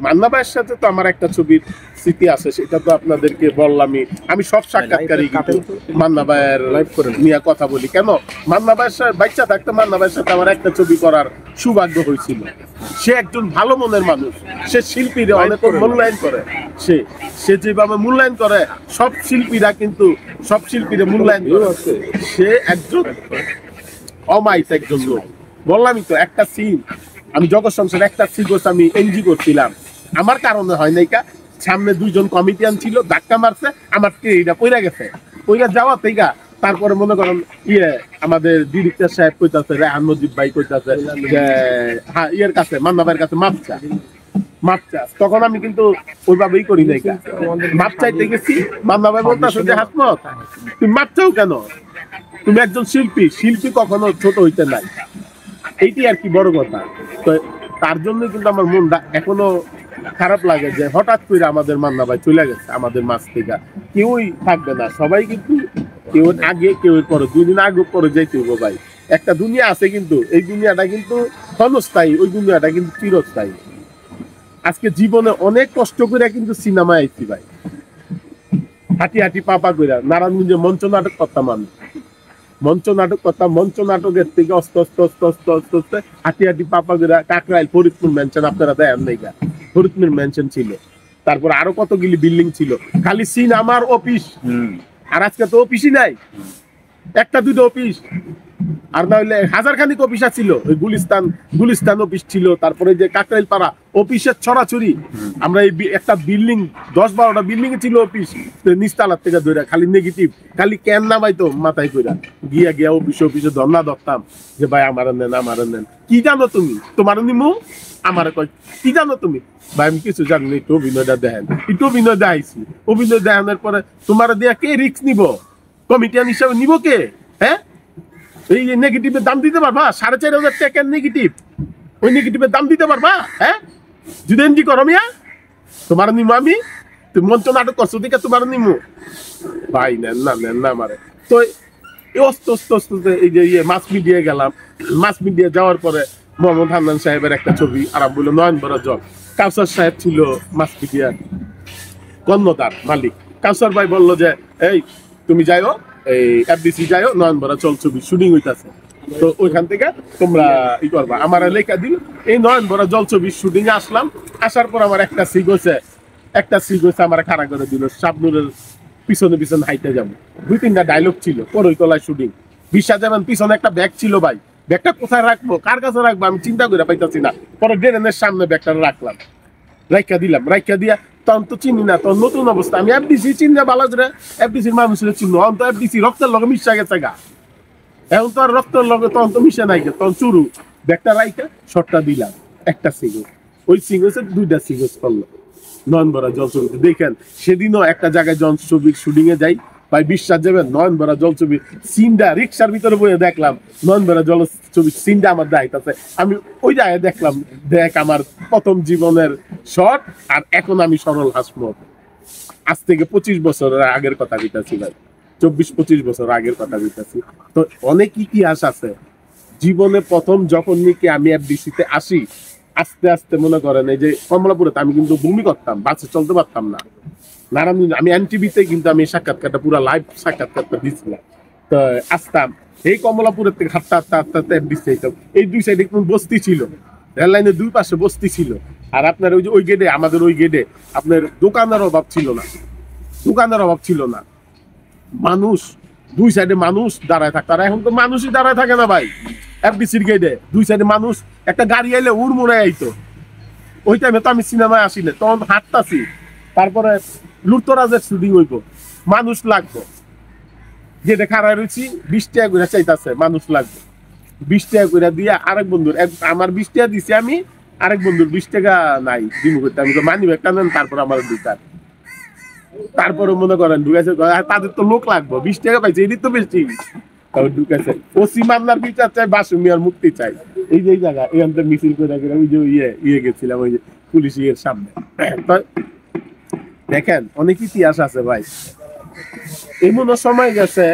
মান্না ভাইয়ের সাথে তো আমার একটা ছবির স্মৃতি আছে, সেটা তো আপনাদেরকে বললামই। আমি সব সাক্ষাৎকারই কিন্তু মান্না ভাইয়ের লাইভ করে নিয়ে কথা বলি। কেন, মান্না ভাইয়ের সাথে বাচ্চা থাকতে মান্না ভাইয়ের সাথে আমার একটা ছবি করার সৌভাগ্য হয়েছিল। সে একজন ভালো মনের মানুষ, সে শিল্পীরা অনেক মূল্যায়ন করে। সে যেভাবে মূল্যায়ন করে সব শিল্পীরা কিন্তু সব শিল্পীরা মূল্যায়ন করে। সে একজন অমায়িক একজন লোক। বললামই তো, একটা সিন আমি জগৎ সংসার একটা সিগোস আমি এনজি করছিলাম, আমার কারণে হয় নাই কা। সামনে দুইজন কমিটিয়ান ছিল, ধাক্কা মারছে, আমার ট্রেইটা পইরা গেছে। পইরা যাওয়া থেকে তারপরে মনে করেন আমাদের ডিরেক্টর সাহেব কইতাছে, রেহান মজিদ ভাই কইতাছে যে হ্যাঁ ইয়ের কাছে মান্না ভাইয়ের কাছে মাপচা। তখন আমি কিন্তু ওইভাবেই করি নাই কা। মাপ চাইতে গেছি, মান্না ভাই বলতেছে যে হাসমত তুমি মাপচাও কেন? তুমি একজন শিল্পী কখনো ছোট হইতে নাই, এইটি আর কি বড় কথা। তো তার জন্য কিন্তু আমার মনটা এখনো খারাপ লাগে যে হঠাৎ করে আমাদের মান্না ভাই চলে গেছে আমাদের মাছ থেকে। কেউই থাকবে না, সবাই কিন্তু কেউ আগে কেউ পরে, 2 দিন আগে পরে যাইতে হইব ভাই। একটা দুনিয়া আছে কিন্তু এই দুনিয়াটা কিন্তু ক্ষণস্থায়ী, ওই দুনিয়াটা কিন্তু চিরস্থায়ী। আজকে জীবনে অনেক কষ্ট করে কিন্তু সিনেমায় আইছি ভাই, হাঁটি পাপা করে নারায়ণগঞ্জে মঞ্চ নাটক করতাম আমি। মঞ্চ নাটকের থেকে অস্তে হাঁটি পাপা করে কাকরাইল ফরিদপুর মেনশন, আপনারা দেন নাই গা, ফরিদপুর মেনশন ছিল। তারপর আরো কতগুলি বিল্ডিং ছিল, খালি সিনেমার অফিস। আর আজকে তো অফিসই নাই, একটা দুটো অফিস, আর না হইলে হাজারখানিক অফিস ছিল। ওই গুলিস্তান অফিস ছিল, তারপরে যে কাকরাইল পাড়া অফিসের ছড়াছড়ি। আমরা এই একটা বিল্ডিং 10-12টা বিল্ডিং এ ছিল অফিস, নিচতলার থেকে ধরে খালি নেগেটিভ, খালি ক্যান নামাইতো মাথায় কইরা। গিয়া অফিসে ধর্ণা ধরতাম যে ভাই আমার নেন। কি জানো তুমি? তোমার নিমু আমার কয় কি জানো তুমি? ভাই আমি কিছু জানি না, একটু অভিনয়টা দেখেন। একটু অভিনয় দেখাইছি, অভিনয় দেখানোর পরে তোমার দেয়া কে রিস্ক নিব? কমিটিয়ান হিসাবে নিব কে? হ্যাঁ, এই নেগেটিভের দাম দিতে পারবা? 4,500 টাকার নেগেটিভ, ওই নেগেটিভের দাম দিতে পারবা? হ্যাঁ, যদি এনজি করো মিয়া তোমার নিমু আমি। তুমি মঞ্চ নাটক করছো দিকে তোমার নিমু? ভাই নেন না আমারে। তো এই যে মাস মিডিয়া গেলাম। মাস মিডিয়া যাওয়ার পরে মোহাম্মদ হান্নান সাহেবের একটা ছবি আরাম বললো নয়ন বড় জল। কাউসার সাহেব ছিল মাস মিডিয়ার কর্ণধার মালিক। কাউসার ভাই বললো যে এই তুমি যাইও, এই এফডিসি যাইও, নয়ন বড় চল ছবি শুটিং হইতাছে, তো ওইখান থেকে তোমরা ই করবা। আমার লেখা দিল, এই নয়ন বড় জল ছবি শুটিং এ আসলাম। আসার পর আমার একটা সিগোছে আমার খাড়া করে দিল, শাবনুরের পিছনে হাইটে যাবো। 2-3টা ডায়লগ ছিল, করইতলায় শুটিং। বিশ্বাস যাবেন, পিছনে একটা ব্যাগ ছিল ভাই, ব্যাগটা কোথায় রাখবো, কার কাছে রাখবো আমি চিন্তা করে পাইতাছি না। পরে ড্রেনের সামনে ব্যাগটা রাখলাম, রাইখা দিয়া তখন তো চিনি না, তখন নতুন অবস্থা। আমি এফডিসি চিনি না ভালো করে, এফডিসির মানুষের চিহ্ন অন্ত এফডিসি রক্তের লগে মিশা গেছে গা। এখন তো আর রক্তের লগে তখন তো মিশে নাই গে, তখন চুরু ব্যাগটা রাইখা শটটা দিলাম। একটা সিগোস, ওই সিগোসের 2টা সিগোস করলো নয়ন বড়া জল ছবিতে। দেখেন সেদিনও একটা জায়গায় জন ছবির শুটিং এ যাই ভাই, বিশ্বাস যাবেন নয়ন বড়া জল ছবি সিনটা রিক্সার ভিতরে বসে দেখলাম, নয়ন বড়া জল ছবি সিনটা আমার দায়িত্ব। আমি ওই জায়গায় দেখলাম, দেখ আমার প্রথম জীবনের শট, আর এখন আমি সরল হাসমত। আজ থেকে 25 বছরের আগের কথা বিতাছি ভাই, 24-25 বছর আগের কথা বিতাছি। তো অনেক ইতিহাস আছে জীবনে। প্রথম যখন নাকি আমি এফডিসিতে আসি, আস্তে আস্তে মনে করেন এই যে কমলাপুরে আমি কিন্তু বমি করতাম, বাসে চলতে পারতাম না। নারায়ণগঞ্জ আমি এনটিভিতে কিন্তু আমি সাক্ষাৎকারটা পুরো লাইভ সাক্ষাৎকারটা দিয়েছিলাম। তো আসতাম এই কমলাপুরের থেকে হাঁটতে এফডিসি যেতাম। এই 2 সাইডে কোন বস্তি ছিল, রেল লাইনের 2 পাশে বস্তি ছিল। আর আপনার ওই যে ওই গেটে, আমাদের ওই গেটে আপনার দোকানের অভাব ছিল না। মানুষ 2 সাইডে মানুষ দাঁড়ায় থাকতো। আর এখন তো মানুষই দাঁড়ায় থাকে না ভাই, এফডিসির গেটে 2 সাইডে মানুষ। একটা গাড়ি আইলে উড়মুড়ে আইতো। ওই টাইমে তো আমি সিনেমায় আসি না, তখন হাঁটতাছি। তারপরে লুটতরাজের শুটিং হইব, মানুষ লাগবো, গেটে খাড়া রয়েছি, 20 টাকা করে চাইতাছে, মানুষ লাগবে। 20 টাকা করে দিয়ে আরেক বন্ধুর, আমার 20 টাকা দিছি আমি, আরেক বন্ধুর 20 টাকা নাই দিমু করতে। আমি তো মানি ব্যাগটা নেন, তারপর আমার দুটার। তারপরে মনে করেন ঢুকেছে, তাদের তো লোক লাগবো, 20 টাকা পাইছে, এটি তো বেশি। তারপর ঢুকেছে ওসি মামলার বিচার চাই, বাসু মিয়ার মুক্তি চাই। এই যে এই জায়গা এখান থেকে মিছিল করে ওই যে ইয়ে গেছিলাম ওই যে পুলিশ ইয়ের সামনে। দেখেন অনেক ইতিহাস আছে ভাই, এমনও সময় গেছে